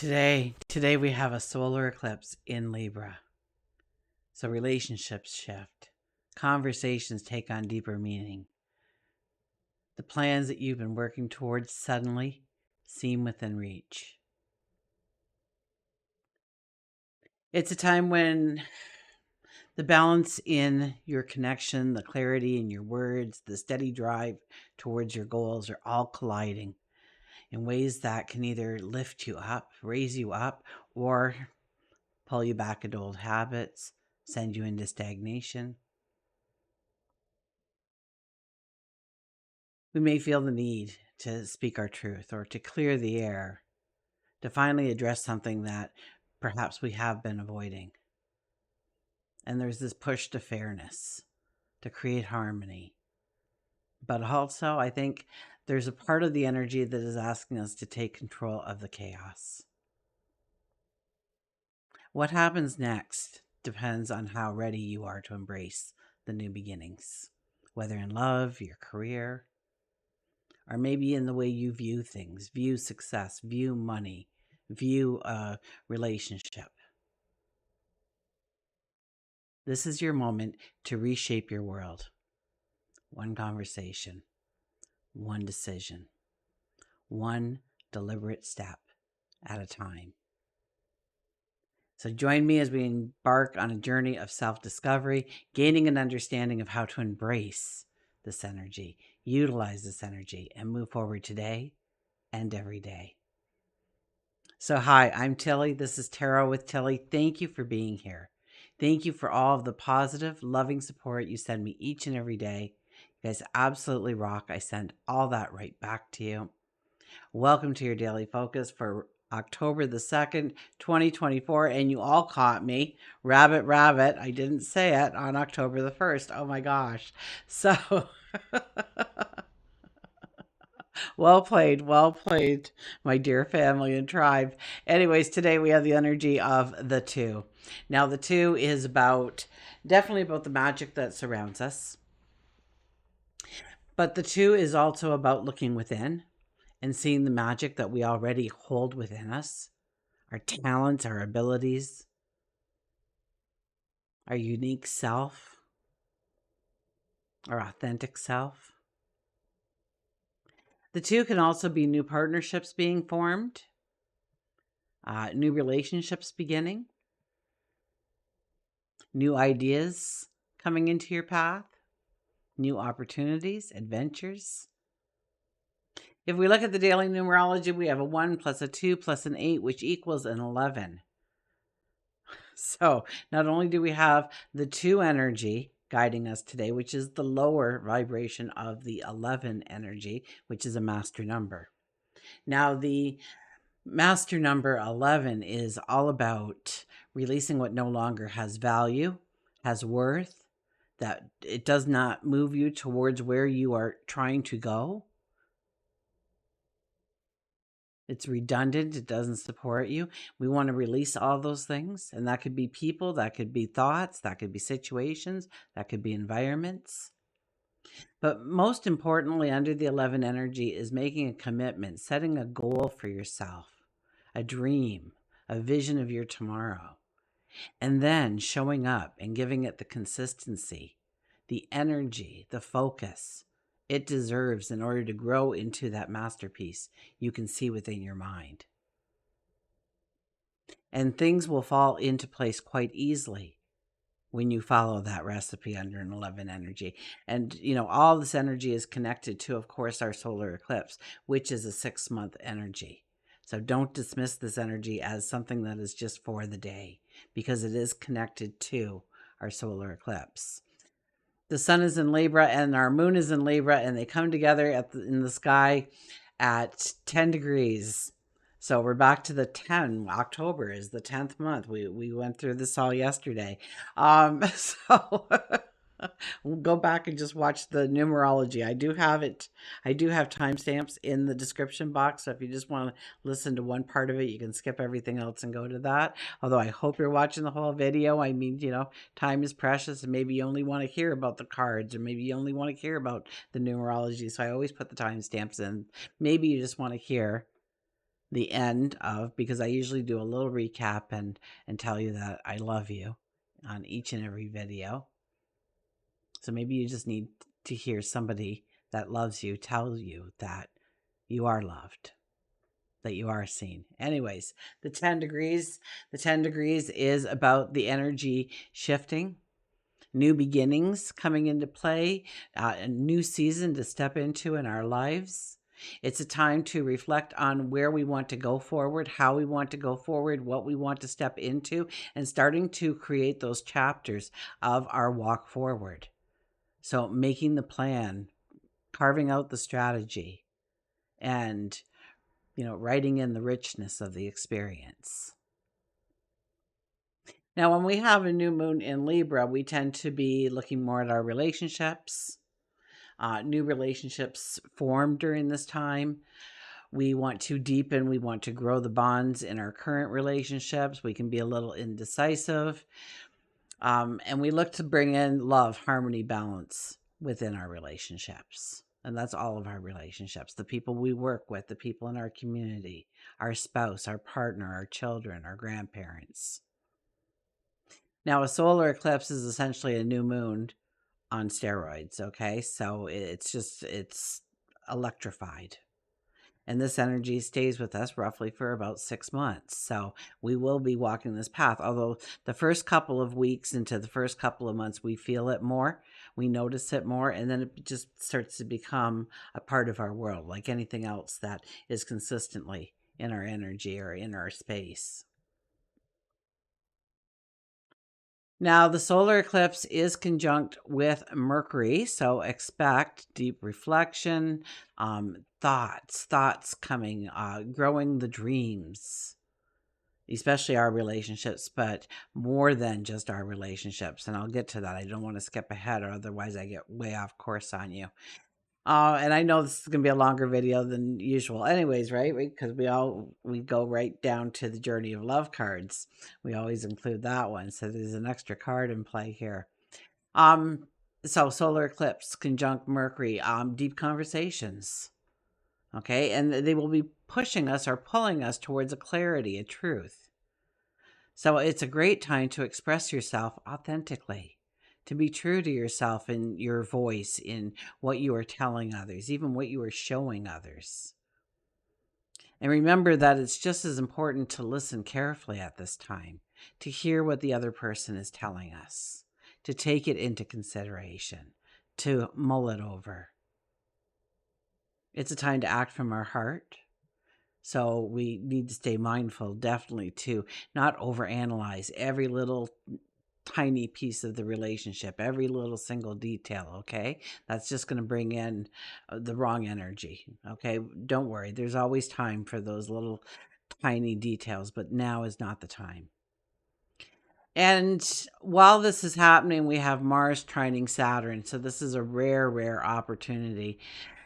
Today we have a solar eclipse in Libra. So relationships shift. Conversations take on deeper meaning. The plans that you've been working towards suddenly seem within reach. It's a time when the balance in your connection, the clarity in your words, the steady drive towards your goals are all colliding in ways that can either lift you up, raise you up, or pull you back into old habits, send you into stagnation. We may feel the need to speak our truth or to clear the air, to finally address something that perhaps we have been avoiding. And there's this push to fairness, to create harmony. But also, I think there's a part of the energy that is asking us to take control of the chaos. What happens next depends on how ready you are to embrace the new beginnings, whether in love, your career, or maybe in the way you view things, view success, view money, view a relationship. This is your moment to reshape your world. One conversation, one decision, one deliberate step at a time. So join me as we embark on a journey of self-discovery, gaining an understanding of how to embrace this energy, utilize this energy, and move forward today and every day. So hi, I'm Tilly. This is Tarot with Tilly. Thank you for being here. Thank you for all of the positive, loving support you send me each and every day. You guys absolutely rock. I send all that right back to you. Welcome to your daily focus for October the 2nd, 2024. And you all caught me. Rabbit. I didn't say it on October the 1st. Oh my gosh. So well played, my dear family and tribe. Anyways, today we have the energy of the two. Now, the two is definitely about the magic that surrounds us. But the two is also about looking within and seeing the magic that we already hold within us, our talents, our abilities, our unique self, our authentic self. The two can also be new partnerships being formed, new relationships beginning, new ideas coming into your path, new opportunities, adventures. If we look at the daily numerology, we have a 1 plus a 2 plus an 8, which equals an 11. So not only do we have the 2 energy guiding us today, which is the lower vibration of the 11 energy, which is a master number. Now, the master number 11 is all about releasing what no longer has value, has worth, that it does not move you towards where you are trying to go. It's redundant. It doesn't support you. We want to release all those things. And that could be people, that could be thoughts, that could be situations, that could be environments. But most importantly, under the 11 energy is making a commitment, setting a goal for yourself, a dream, a vision of your tomorrow, and then showing up and giving it the consistency, the energy, the focus it deserves in order to grow into that masterpiece you can see within your mind. And things will fall into place quite easily when you follow that recipe under an 11 energy. And, all this energy is connected to, of course, our solar eclipse, which is a 6-month energy. So don't dismiss this energy as something that is just for the day, because it is connected to our solar eclipse. The sun is in Libra and our moon is in Libra, and they come together in the sky at 10 degrees. So we're back to the 10. October is the 10th month. We went through this all yesterday. So we'll go back and just watch the numerology. I do have timestamps in the description box. So if you just want to listen to one part of it, you can skip everything else and go to that. Although I hope you're watching the whole video. I mean, time is precious, and maybe you only want to hear about the cards, or maybe you only want to hear about the numerology. So I always put the timestamps in. Maybe you just want to hear the end of, because I usually do a little recap and tell you that I love you on each and every video. So maybe you just need to hear somebody that loves you tell you that you are loved, that you are seen. Anyways, the 10 degrees, is about the energy shifting, new beginnings coming into play, a new season to step into in our lives. It's a time to reflect on where we want to go forward, how we want to go forward, what we want to step into, and starting to create those chapters of our walk forward. So making the plan, carving out the strategy, and writing in the richness of the experience. Now, when we have a new moon in Libra, we tend to be looking more at our relationships. New relationships form during this time. We want to deepen, we want to grow the bonds in our current relationships. We can be a little indecisive. And we look to bring in love, harmony, balance within our relationships. And that's all of our relationships, the people we work with, the people in our community, our spouse, our partner, our children, our grandparents. Now, a solar eclipse is essentially a new moon on steroids, okay? So it's electrified. And this energy stays with us roughly for about 6 months. So we will be walking this path. Although the first couple of weeks into the first couple of months, we feel it more, we notice it more, and then it just starts to become a part of our world, like anything else that is consistently in our energy or in our space. Now, the solar eclipse is conjunct with Mercury, so expect deep reflection, thoughts coming, growing the dreams, especially our relationships, but more than just our relationships. And I'll get to that. I don't want to skip ahead, or otherwise I get way off course on you. And I know this is going to be a longer video than usual anyways, right? Because we go right down to the journey of love cards. We always include that one. So there's an extra card in play here. So solar eclipse conjunct Mercury, deep conversations. Okay. And they will be pushing us or pulling us towards a clarity, a truth. So it's a great time to express yourself authentically, to be true to yourself in your voice, in what you are telling others, even what you are showing others. And remember that it's just as important to listen carefully at this time, to hear what the other person is telling us, to take it into consideration, to mull it over. It's a time to act from our heart. So we need to stay mindful, definitely, to not overanalyze every little tiny piece of the relationship, every little single detail, okay? That's just going to bring in the wrong energy, okay? Don't worry. There's always time for those little tiny details, but now is not the time. And while this is happening, we have Mars trining Saturn. So this is a rare opportunity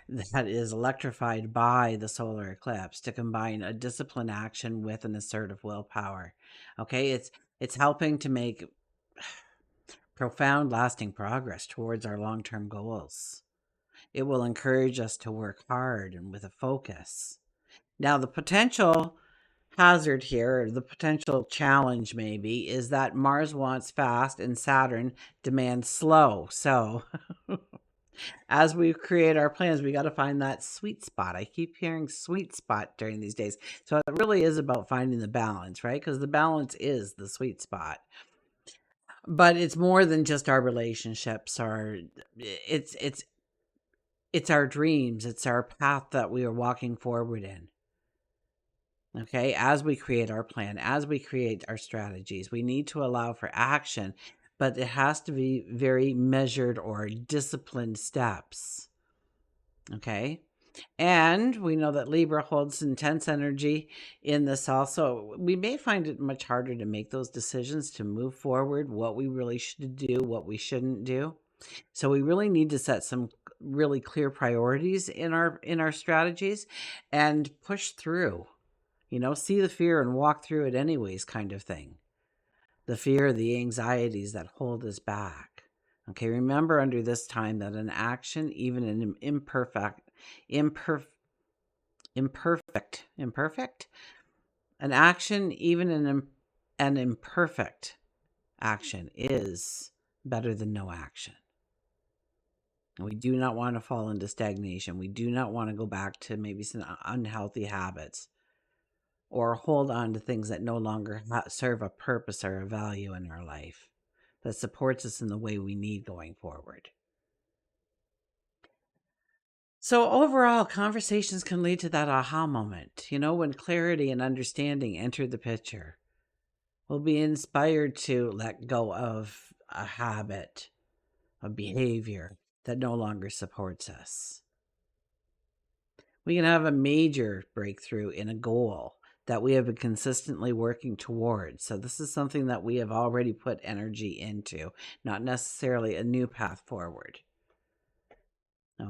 that is electrified by the solar eclipse to combine a disciplined action with an assertive willpower. Okay, it's helping to make profound, lasting progress towards our long-term goals. It will encourage us to work hard and with a focus. Now, the potential hazard here, or the potential challenge maybe, is that Mars wants fast and Saturn demands slow. So as we create our plans, we got to find that sweet spot. I keep hearing sweet spot during these days. So it really is about finding the balance, right? Because the balance is the sweet spot. But it's more than just our relationships, or it's our dreams, it's our path that we are walking forward in. Okay, as we create our plan, as we create our strategies, we need to allow for action, but it has to be very measured or disciplined steps. Okay, and we know that Libra holds intense energy in this also. We may find it much harder to make those decisions, to move forward, what we really should do, what we shouldn't do. So we really need to set some really clear priorities in our strategies and push through. See the fear and walk through it anyways, kind of thing. The fear, the anxieties that hold us back. Okay, remember under this time that an action, even an imperfect Imperfect. An action, even an imperfect action, is better than no action. And we do not want to fall into stagnation. We do not want to go back to maybe some unhealthy habits or hold on to things that no longer serve a purpose or a value in our life that supports us in the way we need going forward. So, overall, conversations can lead to that aha moment, when clarity and understanding enter the picture. We'll be inspired to let go of a habit, a behavior that no longer supports us. We can have a major breakthrough in a goal that we have been consistently working towards. So, this is something that we have already put energy into, not necessarily a new path forward.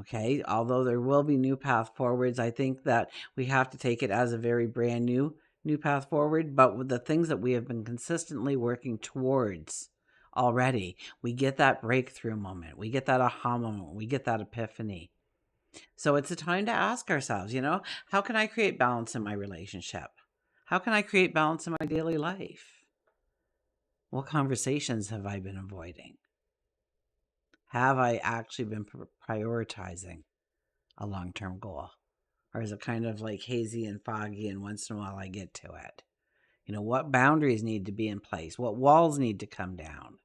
Okay, although there will be new path forwards, I think that we have to take it as a very brand new path forward. But with the things that we have been consistently working towards already, we get that breakthrough moment, we get that aha moment, we get that epiphany. So it's a time to ask ourselves, how can I create balance in my relationship? How can I create balance in my daily life? What conversations have I been avoiding? Have I actually been prioritizing a long-term goal? Or is it kind of like hazy and foggy and once in a while I get to it? What boundaries need to be in place? What walls need to come down?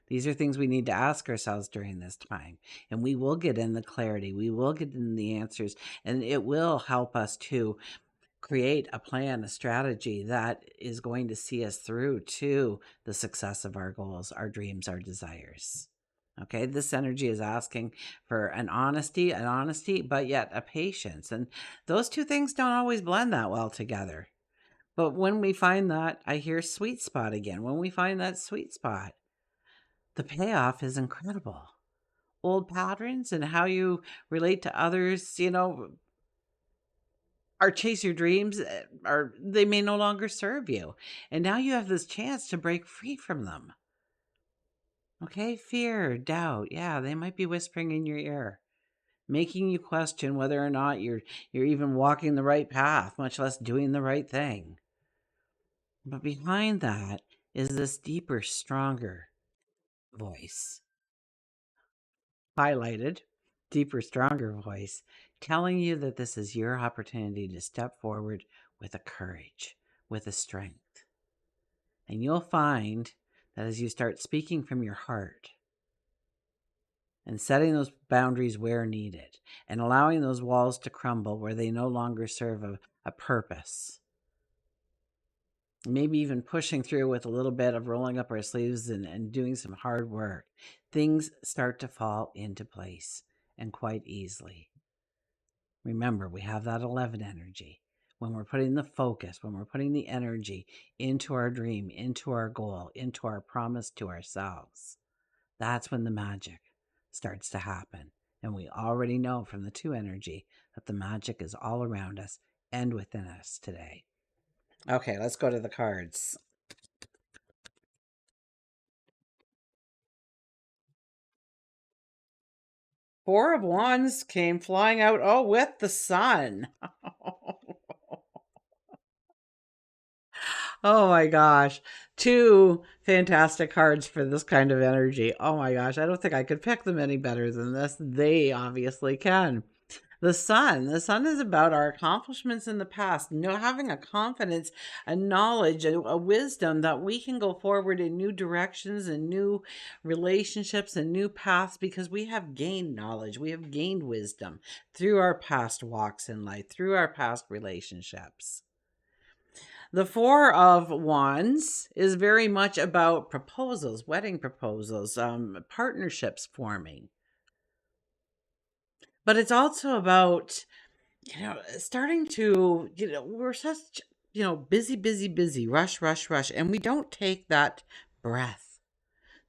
These are things we need to ask ourselves during this time. And we will get in the clarity. We will get in the answers. And it will help us to create a plan, a strategy that is going to see us through to the success of our goals, our dreams, our desires. Okay, this energy is asking for an honesty, but yet a patience. And those two things don't always blend that well together. But when we find that, I hear sweet spot again. When we find that sweet spot, the payoff is incredible. Old patterns and how you relate to others, or chase your dreams, or they may no longer serve you. And now you have this chance to break free from them. Okay, fear, doubt, yeah, they might be whispering in your ear, making you question whether or not you're even walking the right path, much less doing the right thing. But behind that is this deeper, stronger voice, highlighted, deeper, stronger voice, telling you that this is your opportunity to step forward with a courage, with a strength. And you'll find that as you start speaking from your heart, and setting those boundaries where needed, and allowing those walls to crumble where they no longer serve a purpose. Maybe even pushing through with a little bit of rolling up our sleeves and doing some hard work. Things start to fall into place, and quite easily. Remember, we have that 11 energy. When we're putting the focus, when we're putting the energy into our dream, into our goal, into our promise to ourselves, that's when the magic starts to happen. And we already know from the 2 energy that the magic is all around us and within us today. Okay, let's go to the cards. Four of Wands came flying out, with the sun. Oh my gosh. 2 fantastic cards for this kind of energy. Oh my gosh. I don't think I could pick them any better than this. They obviously can. The sun. The sun is about our accomplishments in the past. Having a confidence, a knowledge, a wisdom that we can go forward in new directions and new relationships and new paths because we have gained knowledge. We have gained wisdom through our past walks in life, through our past relationships. The 4 of Wands is very much about proposals, wedding proposals, partnerships forming. But it's also about, starting to, we're such, busy, rush. And we don't take that breath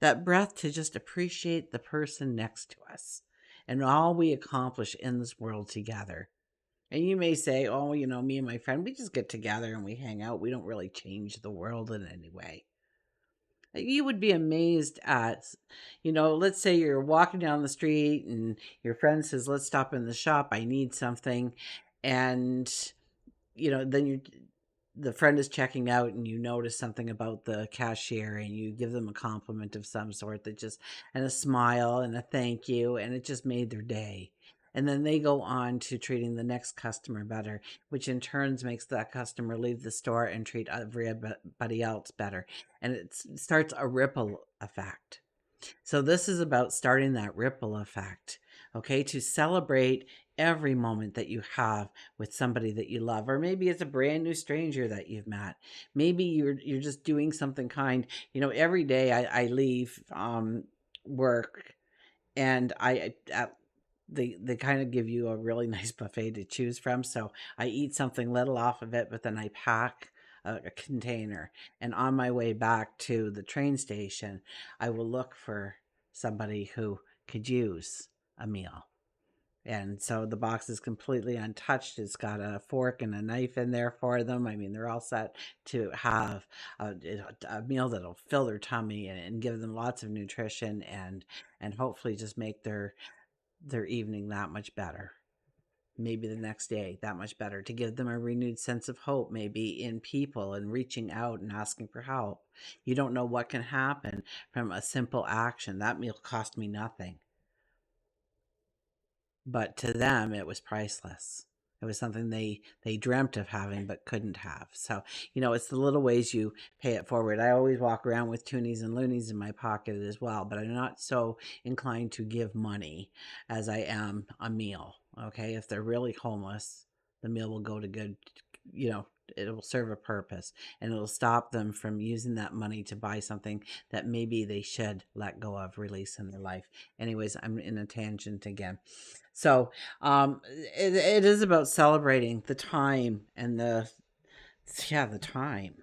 to just appreciate the person next to us and all we accomplish in this world together. And you may say, oh, me and my friend, we just get together and we hang out. We don't really change the world in any way. You would be amazed at, let's say you're walking down the street and your friend says, let's stop in the shop. I need something. And then the friend is checking out and you notice something about the cashier and you give them a compliment of some sort that just, and a smile and a thank you, and it just made their day. And then they go on to treating the next customer better, which in turns makes that customer leave the store and treat everybody else better. And it starts a ripple effect. So this is about starting that ripple effect, okay? To celebrate every moment that you have with somebody that you love, or maybe it's a brand new stranger that you've met. Maybe you're just doing something kind. Every day I leave work, and they kind of give you a really nice buffet to choose from. So I eat something little off of it, but then I pack a container. And on my way back to the train station, I will look for somebody who could use a meal. And so the box is completely untouched. It's got a fork and a knife in there for them. I mean, they're all set to have a meal that'll fill their tummy and give them lots of nutrition, and hopefully just make their evening that much better. Maybe the next day that much better, to give them a renewed sense of hope, maybe in people and reaching out and asking for help. You don't know what can happen from a simple action. That meal cost me nothing, but to them it was priceless. It was something they dreamt of having but couldn't have. So, it's the little ways you pay it forward. I always walk around with toonies and loonies in my pocket as well, but I'm not so inclined to give money as I am a meal. Okay, if they're really homeless, the meal will go to good, you know, it will serve a purpose, and it'll stop them from using that money to buy something that maybe they should let go of, release in their life. Anyways, I'm in a tangent again. So it is about celebrating the time and the time,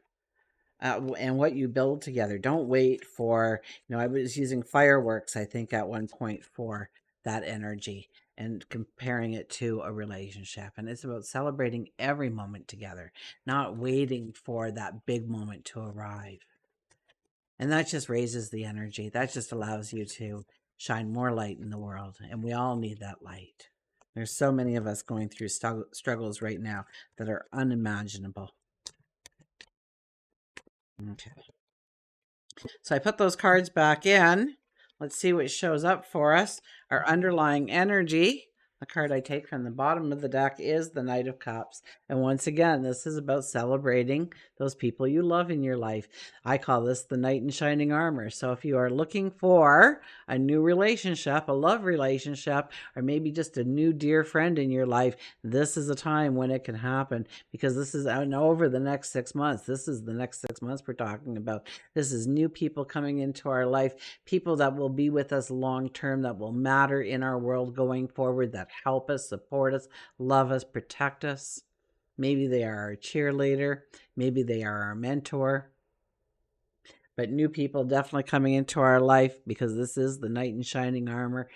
and what you build together. Don't wait for, I was using fireworks, I think, at one point for that energy and comparing it to a relationship. And it's about celebrating every moment together, not waiting for that big moment to arrive. And that just raises the energy. That just allows you to shine more light in the world. And we all need that light. There's so many of us going through struggles right now that are unimaginable. Okay. So I put those cards back in. Let's see what shows up for us. Our underlying energy. The card I take from the bottom of the deck is the Knight of Cups. And once again, this is about celebrating those people you love in your life. I call this the knight in shining armor. So if you are looking for a new relationship, a love relationship, or maybe just a new dear friend in your life, this is a time when it can happen, because this is over the next 6 months. This is the next 6 months we're talking about. This is new people coming into our life, people that will be with us long term, that will matter in our world going forward, that help us, support us, love us, protect us. Maybe they are our cheerleader. Maybe they are our mentor. But new people definitely coming into our life, because this is the knight in shining armor,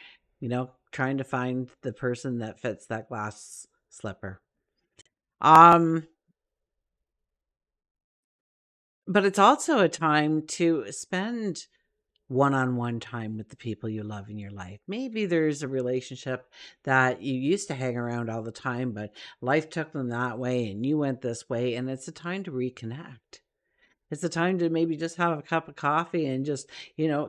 trying to find the person that fits that glass slipper. But it's also a time to spend one-on-one time with the people you love in your life. Maybe there's a relationship that you used to hang around all the time, but life took them that way and you went this way, and it's a time to reconnect. It's a time to maybe just have a cup of coffee and just,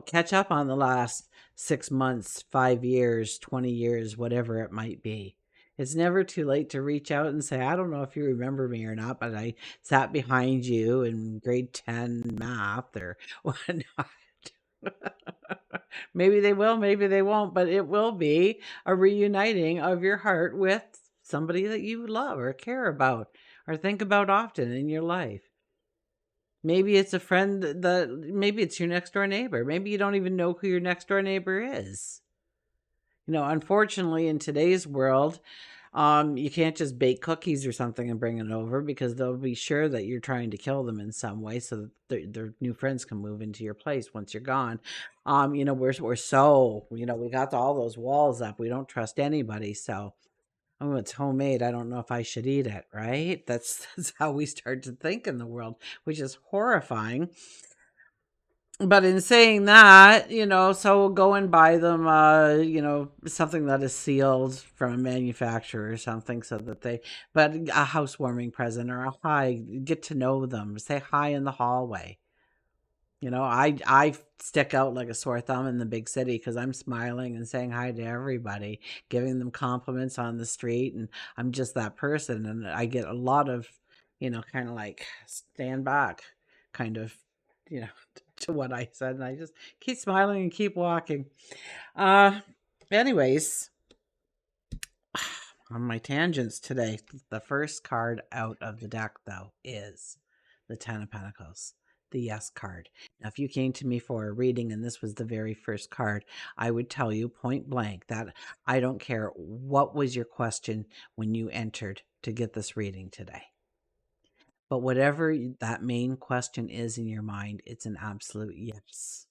catch up on the last 6 months, 5 years, 20 years, whatever it might be. It's never too late to reach out and say, I don't know if you remember me or not, but I sat behind you in grade 10 math or whatnot. Maybe they will, maybe they won't, but it will be a reuniting of your heart with somebody that you love or care about or think about often in your life. Maybe it's a friend maybe it's your next door neighbor. Maybe you don't even know who your next door neighbor is. Unfortunately, in today's world, you can't just bake cookies or something and bring it over, because they'll be sure that you're trying to kill them in some way so that their new friends can move into your place once you're gone. We're so, we got all those walls up. We don't trust anybody. So, it's homemade, I don't know if I should eat it, right? That's how we start to think in the world, which is horrifying. But in saying that, so we'll go and buy them, something that is sealed from a manufacturer or something so that but a housewarming present or a hi, get to know them, say hi in the hallway. I stick out like a sore thumb in the big city because I'm smiling and saying hi to everybody, giving them compliments on the street, and I'm just that person. And I get a lot of, kind of like stand back, kind of, you know, to what I said, and I just keep smiling and keep walking. Uh, anyways, on my tangents today, the first card out of the deck, though, is the Ten of Pentacles, the Yes card. Now, if you came to me for a reading and this was the very first card, I would tell you point blank that I don't care what was your question when you entered to get this reading today. But whatever that main question is in your mind, it's an absolute yes.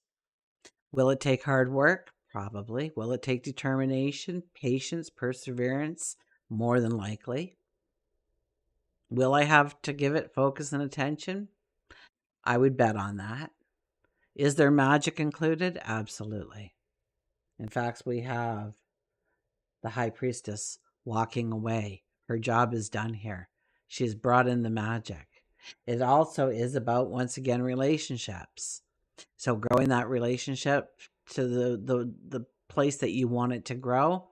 Will it take hard work? Probably. Will it take determination, patience, perseverance? More than likely. Will I have to give it focus and attention? I would bet on that. Is there magic included? Absolutely. In fact, we have the High Priestess walking away. Her job is done here. She has brought in the magic. It also is about, once again, relationships. So growing that relationship to the place that you want it to grow,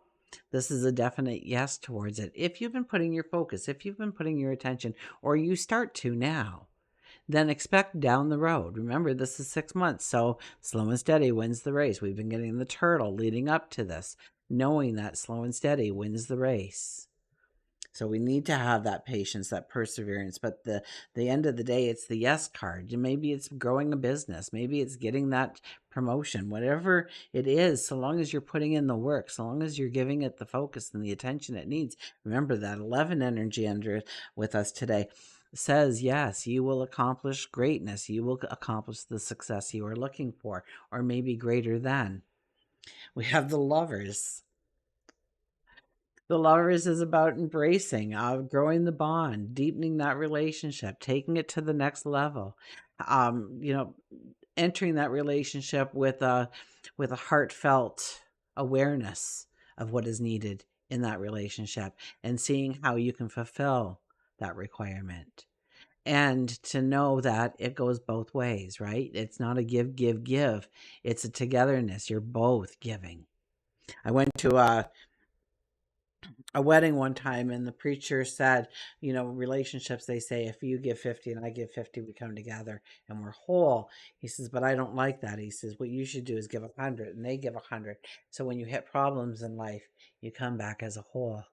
this is a definite yes towards it. If you've been putting your focus, if you've been putting your attention, or you start to now, then expect down the road. Remember, this is 6 months, so slow and steady wins the race. We've been getting the turtle leading up to this, knowing that slow and steady wins the race. So we need to have that patience, that perseverance. But the end of the day, it's the yes card. Maybe it's growing a business. Maybe it's getting that promotion. Whatever it is, so long as you're putting in the work, so long as you're giving it the focus and the attention it needs. Remember that 11 energy under with us today says, yes, you will accomplish greatness. You will accomplish the success you are looking for, or maybe greater than. We have the Lovers. The Lovers is about embracing, growing the bond, deepening that relationship, taking it to the next level. Um, you know, Entering that relationship with a heartfelt awareness of what is needed in that relationship and seeing how you can fulfill that requirement. And to know that it goes both ways, right? It's not a give, give, give. It's a togetherness. You're both giving. I went to a wedding one time and the preacher said, relationships, they say if you give 50 and I give 50, we come together and we're whole. He says, but I don't like that. He says, what you should do is give 100 and they give 100. So when you hit problems in life, you come back as a whole.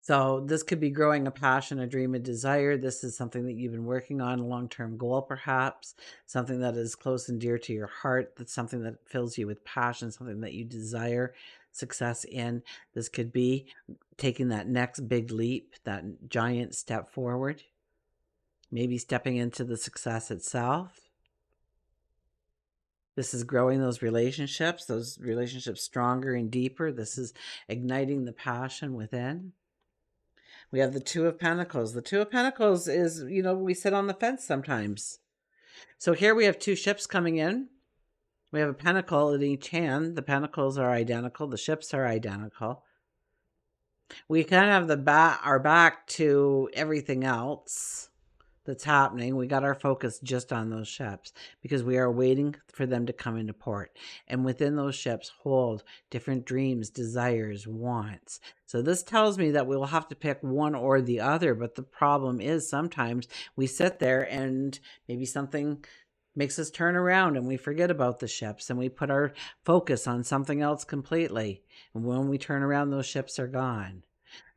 So this could be growing a passion, a dream, a desire. This is something that you've been working on, a long-term goal perhaps, something that is close and dear to your heart. That's something that fills you with passion, something that you desire success in. This could be taking that next big leap, that giant step forward, maybe stepping into the success itself. This is growing those relationships stronger and deeper. This is igniting the passion within. We have the Two of Pentacles. The Two of Pentacles is, we sit on the fence sometimes. So here we have two ships coming in. We have a pentacle in each hand. The pentacles are identical. The ships are identical. We kind of have our back to everything else that's happening. We got our focus just on those ships because we are waiting for them to come into port. And within those ships hold different dreams, desires, wants. So this tells me that we will have to pick one or the other. But the problem is sometimes we sit there and maybe something makes us turn around and we forget about the ships and we put our focus on something else completely. And when we turn around, those ships are gone.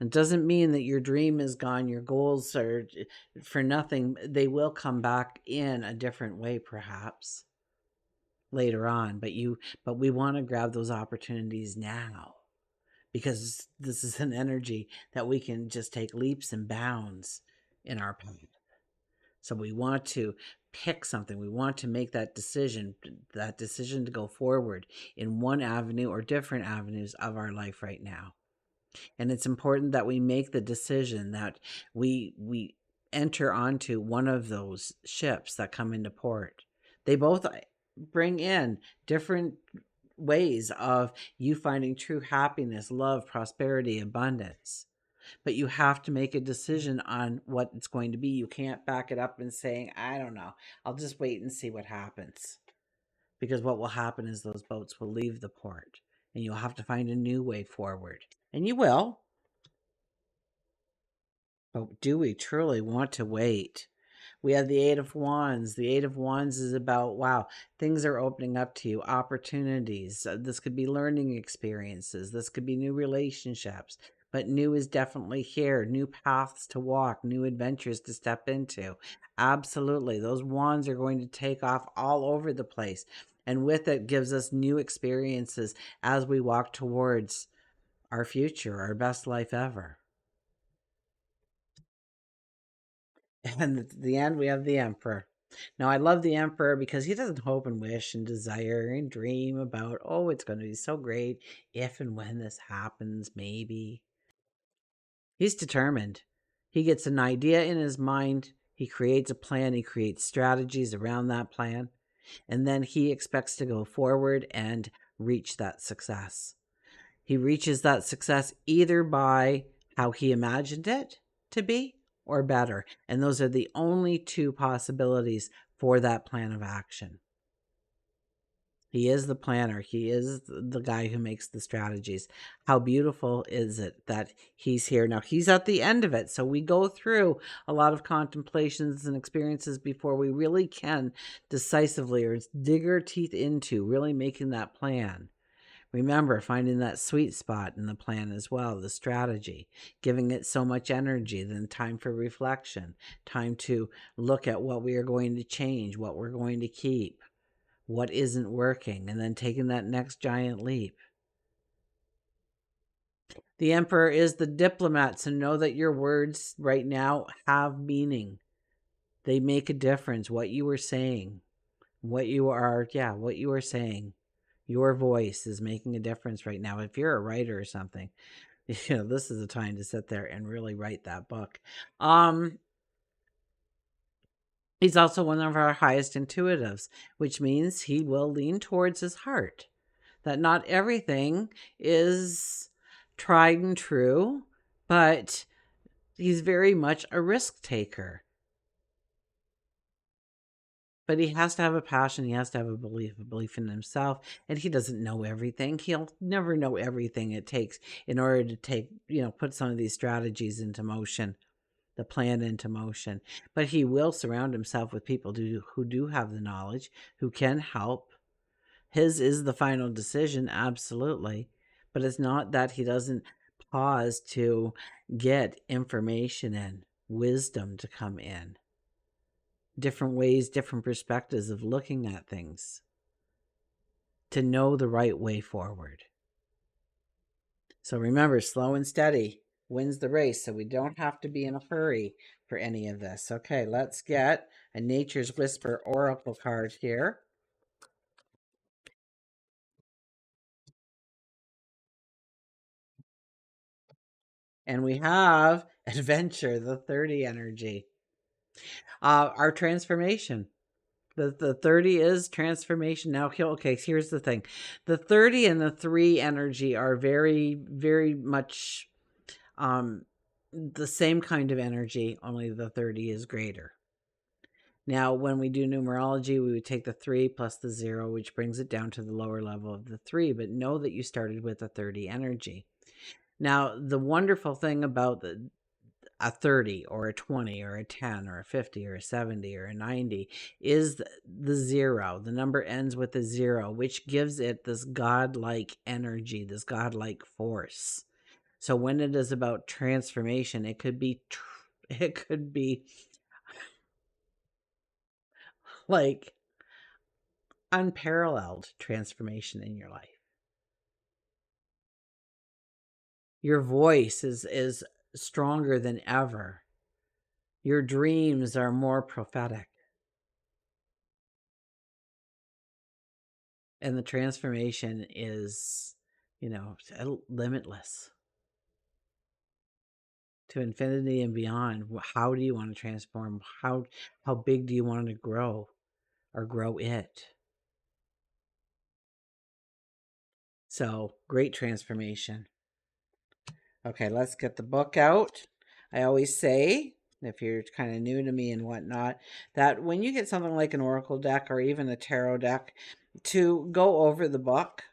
It doesn't mean that your dream is gone, your goals are for nothing. They will come back in a different way, perhaps later on. But we want to grab those opportunities now because this is an energy that we can just take leaps and bounds in our path. So we want to pick something. We want to make that decision to go forward in one avenue or different avenues of our life right now. And it's important that we make the decision that we enter onto one of those ships that come into port. They both bring in different ways of you finding true happiness, love, prosperity, abundance. But you have to make a decision on what it's going to be. You can't back it up and saying, I don't know, I'll just wait and see what happens. Because what will happen is those boats will leave the port and you'll have to find a new way forward. And you will. But do we truly want to wait? We have the Eight of Wands. The Eight of Wands is about, wow, things are opening up to you, opportunities. This could be learning experiences. This could be new relationships. But new is definitely here. New paths to walk, new adventures to step into. Absolutely. Those wands are going to take off all over the place. And with it gives us new experiences as we walk towards our future, our best life ever. And at the end, we have the Emperor. Now, I love the Emperor because he doesn't hope and wish and desire and dream about, oh, it's going to be so great if and when this happens, maybe. He's determined. He gets an idea in his mind. He creates a plan. He creates strategies around that plan. And then he expects to go forward and reach that success. He reaches that success either by how he imagined it to be or better. And those are the only two possibilities for that plan of action. He is the planner. He is the guy who makes the strategies. How beautiful is it that he's here? Now, he's at the end of it. So we go through a lot of contemplations and experiences before we really can decisively or dig our teeth into really making that plan. Remember, finding that sweet spot in the plan as well, the strategy, giving it so much energy, then time for reflection, time to look at what we are going to change, what we're going to keep, what isn't working, and then taking that next giant leap. The Emperor is the diplomat, so know that your words right now have meaning. They make a difference, what you are saying, what you are saying. Your voice is making a difference right now. If you're a writer or something, this is the time to sit there and really write that book. He's also one of our highest intuitives, which means he will lean towards his heart. That not everything is tried and true, but he's very much a risk taker. But he has to have a passion. He has to have a belief in himself. And he doesn't know everything. He'll never know everything it takes in order to put some of these strategies into motion, the plan into motion. But he will surround himself with people who do have the knowledge, who can help. His is the final decision, absolutely. But it's not that he doesn't pause to get information in, wisdom to come in. Different ways, different perspectives of looking at things to know the right way forward. So remember, slow and steady wins the race, so we don't have to be in a hurry for any of this. Okay, let's get a Nature's Whisper Oracle card here. And we have Adventure, the 30 energy. Our transformation. The 30 is transformation. Now, okay, here's the thing. The 30 and the 3 energy are very, very much the same kind of energy, only the 30 is greater. Now, when we do numerology, we would take the 3 plus the 0, which brings it down to the lower level of the 3, but know that you started with a 30 energy. Now, the wonderful thing about a 30 or a 20 or a 10 or a 50 or a 70 or a 90 is the 0. The number ends with a 0, which gives it this godlike energy, this godlike force. So when it is about transformation, it could be like unparalleled transformation in your life. Your voice is stronger than ever. Your dreams are more prophetic. And the transformation is, limitless. to infinity and beyond. How do you want to transform? How big do you want to grow or grow it? So, great transformation. Okay, let's get the book out. I always say, if you're kind of new to me and whatnot, that when you get something like an oracle deck or even a tarot deck, to go over the book,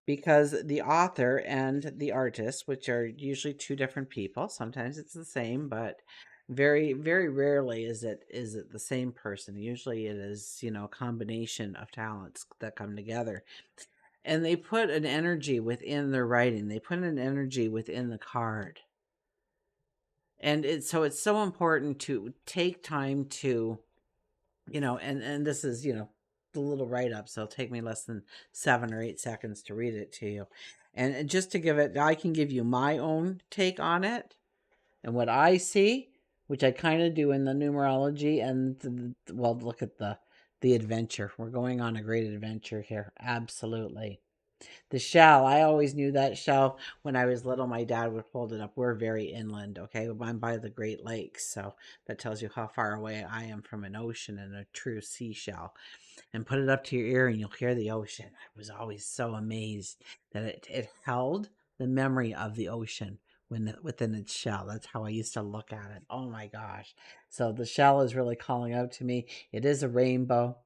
because the author and the artist, which are usually two different people, sometimes it's the same, but very, very rarely is it the same person. Usually it is, a combination of talents that come together. And they put an energy within their writing. They put an energy within the card. And it's so important to take time to, and this is, the little write-up, so it'll take me less than 7 or 8 seconds to read it to you. And just to give it, I can give you my own take on it and what I see, which I kind of do in the numerology. And well, look at the adventure. We're going on a great adventure here. Absolutely. The shell, I always knew that shell when I was little. My dad would hold it up. We're very inland, okay? I'm by the Great Lakes, so that tells you how far away I am from an ocean and a true seashell. And put it up to your ear and you'll hear the ocean. I was always so amazed that it held the memory of the ocean within its shell. That's how I used to look at it. Oh my gosh. So the shell is really calling out to me. It is a rainbow.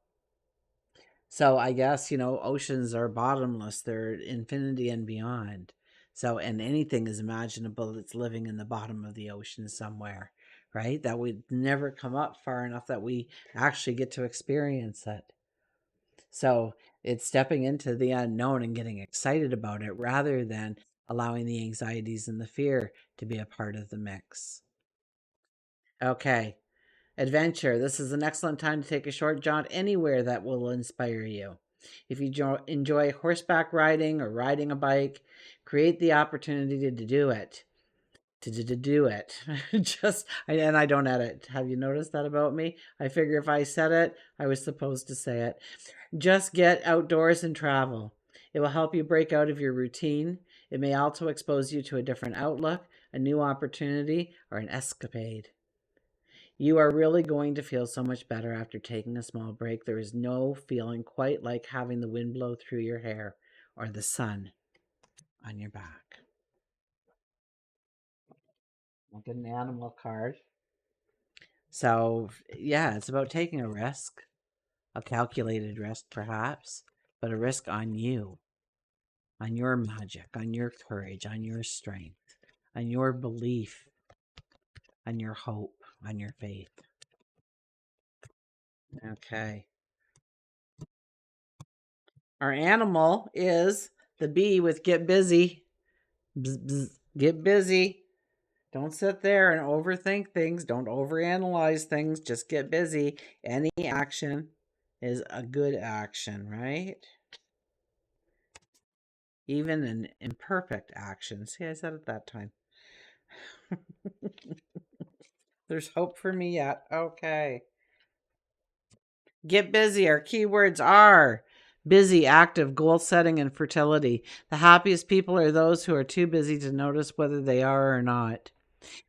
So I guess, oceans are bottomless. They're infinity and beyond. So, and anything is imaginable that's living in the bottom of the ocean somewhere, right? That would never come up far enough that we actually get to experience it. So it's stepping into the unknown and getting excited about it rather than allowing the anxieties and the fear to be a part of the mix. Okay. Adventure. This is an excellent time to take a short jaunt anywhere that will inspire you. If you enjoy horseback riding or riding a bike, create the opportunity to do it. To do it. And I don't edit. Have you noticed that about me? I figure if I said it, I was supposed to say it. Just get outdoors and travel. It will help you break out of your routine. It may also expose you to a different outlook, a new opportunity, or an escapade. You are really going to feel so much better after taking a small break. There is no feeling quite like having the wind blow through your hair or the sun on your back. I'll get an animal card. So, yeah, it's about taking a risk, a calculated risk perhaps, but a risk on you, on your magic, on your courage, on your strength, on your belief, on your hope, on your faith. Okay. Our animal is the bee with get busy. Bzz, bzz, get busy. Don't sit there and overthink things. Don't overanalyze things. Just get busy. Any action is a good action, right? Even an imperfect action. See, I said it that time. There's hope for me yet. Okay. Get busy. Our keywords are busy, active, goal setting, and fertility. The happiest people are those who are too busy to notice whether they are or not.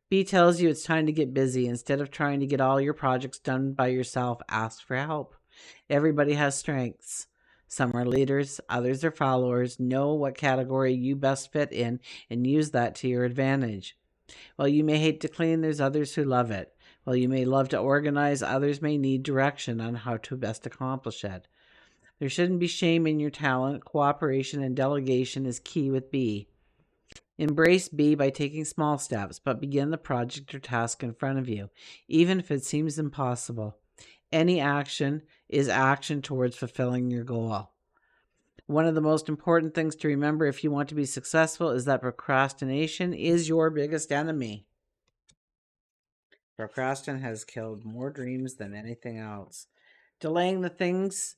B tells you it's time to get busy. Instead of trying to get all your projects done by yourself, ask for help. Everybody has strengths. Some are leaders, others are followers. Know what category you best fit in and use that to your advantage. While you may hate to clean, there's others who love it. While you may love to organize, others may need direction on how to best accomplish it. There shouldn't be shame in your talent. Cooperation and delegation is key with B. Embrace B by taking small steps, but begin the project or task in front of you, even if it seems impossible. Any action is action towards fulfilling your goal. One of the most important things to remember if you want to be successful is that procrastination is your biggest enemy. Procrastination has killed more dreams than anything else. Delaying the things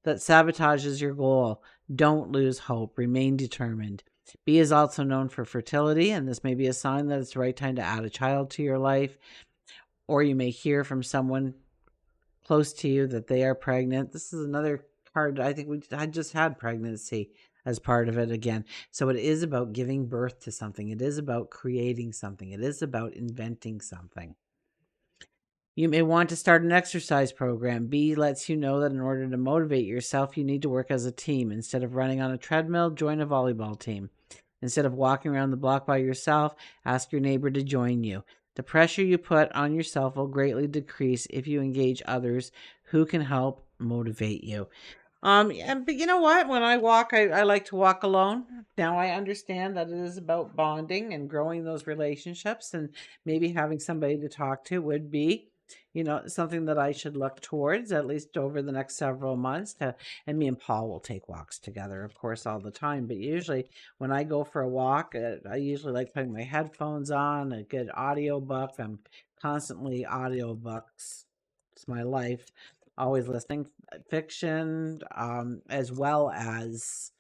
that sabotages your goal. Don't lose hope. Remain determined. B is also known for fertility, and this may be a sign that it's the right time to add a child to your life, or you may hear from someone close to you that they are pregnant. This is another card. I think I just had pregnancy. as part of it again. So it is about giving birth to something. It is about creating something. It is about inventing something. You may want to start an exercise program. B lets you know that in order to motivate yourself, you need to work as a team. Instead of running on a treadmill, join a volleyball team. Instead of walking around the block by yourself, ask your neighbor to join you. The pressure you put on yourself will greatly decrease if you engage others who can help motivate you. But you know what? When I walk, I like to walk alone. Now I understand that it is about bonding and growing those relationships, and maybe having somebody to talk to would be, something that I should look towards at least over the next several months. And me and Paul will take walks together, of course, all the time. But usually, when I go for a walk, I usually like putting my headphones on, a good audio book. I'm constantly audiobooks. It's my life. Always listening fiction, as well as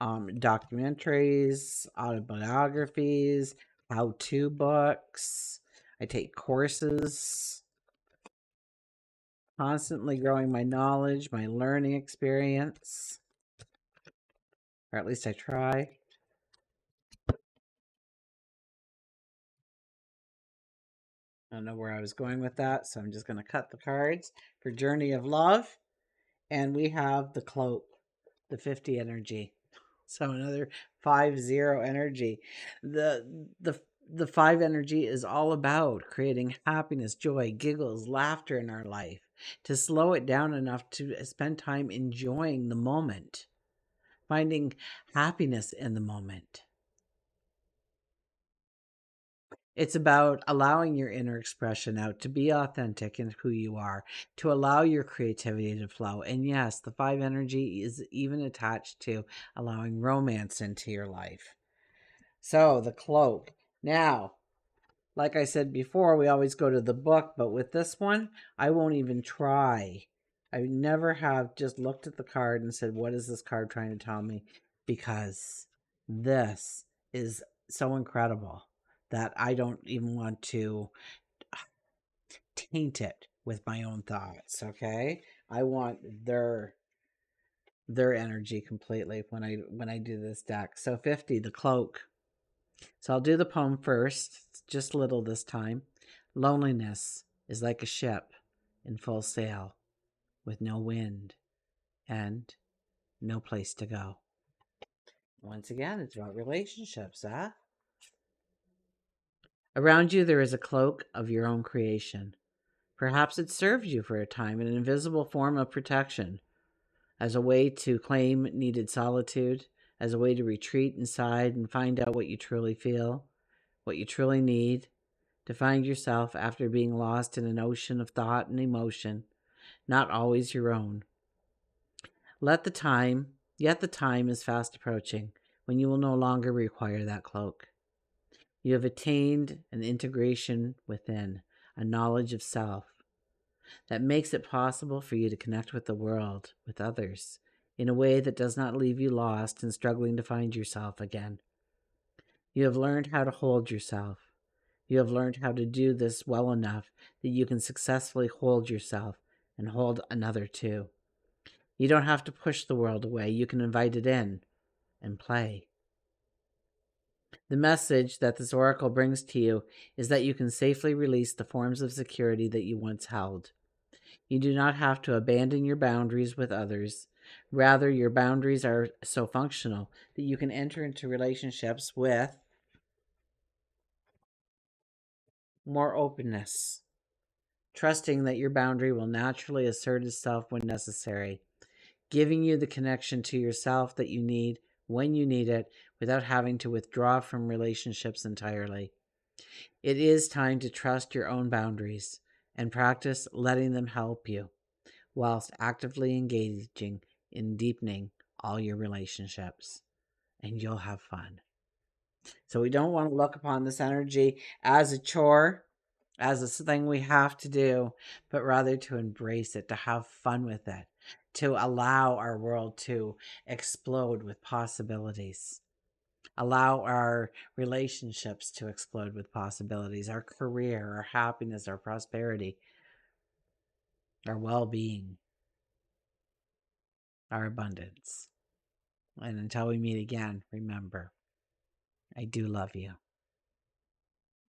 documentaries, autobiographies, how-to books. I take courses, constantly growing my knowledge, my learning experience, or at least I try. I don't know where I was going with that, so I'm just going to cut the cards for Journey of Love. And we have the cloak, the 50 energy. So another 5-0 energy. The 5 energy is all about creating happiness, joy, giggles, laughter in our life. To slow it down enough to spend time enjoying the moment, finding happiness in the moment. It's about allowing your inner expression out, to be authentic in who you are, to allow your creativity to flow. And yes, the 5 energy is even attached to allowing romance into your life. So the cloak. Now, like I said before, we always go to the book, but with this one, I won't even try. I never have just looked at the card and said, what is this card trying to tell me? Because this is so incredible that I don't even want to taint it with my own thoughts, okay? I want their energy completely when I do this deck. So 50, the cloak. So I'll do the poem first. It's just little this time. Loneliness is like a ship in full sail with no wind and no place to go. Once again, it's about relationships, huh? Around you, there is a cloak of your own creation. Perhaps it served you for a time, an invisible form of protection, as a way to claim needed solitude, as a way to retreat inside and find out what you truly feel, what you truly need, to find yourself after being lost in an ocean of thought and emotion, not always your own. Yet the time is fast approaching when you will no longer require that cloak. You have attained an integration within, a knowledge of self that makes it possible for you to connect with the world, with others, in a way that does not leave you lost and struggling to find yourself again. You have learned how to hold yourself. You have learned how to do this well enough that you can successfully hold yourself and hold another too. You don't have to push the world away. You can invite it in and play. The message that this oracle brings to you is that you can safely release the forms of security that you once held. You do not have to abandon your boundaries with others. Rather, your boundaries are so functional that you can enter into relationships with more openness, trusting that your boundary will naturally assert itself when necessary, giving you the connection to yourself that you need when you need it without having to withdraw from relationships entirely. It is time to trust your own boundaries and practice letting them help you whilst actively engaging in deepening all your relationships, and you'll have fun. So we don't want to look upon this energy as a chore, as a thing we have to do, but rather to embrace it, to have fun with it, to allow our world to explode with possibilities, allow our relationships to explode with possibilities, our career, our happiness, our prosperity, our well-being, our abundance. And until we meet again, remember, I do love you.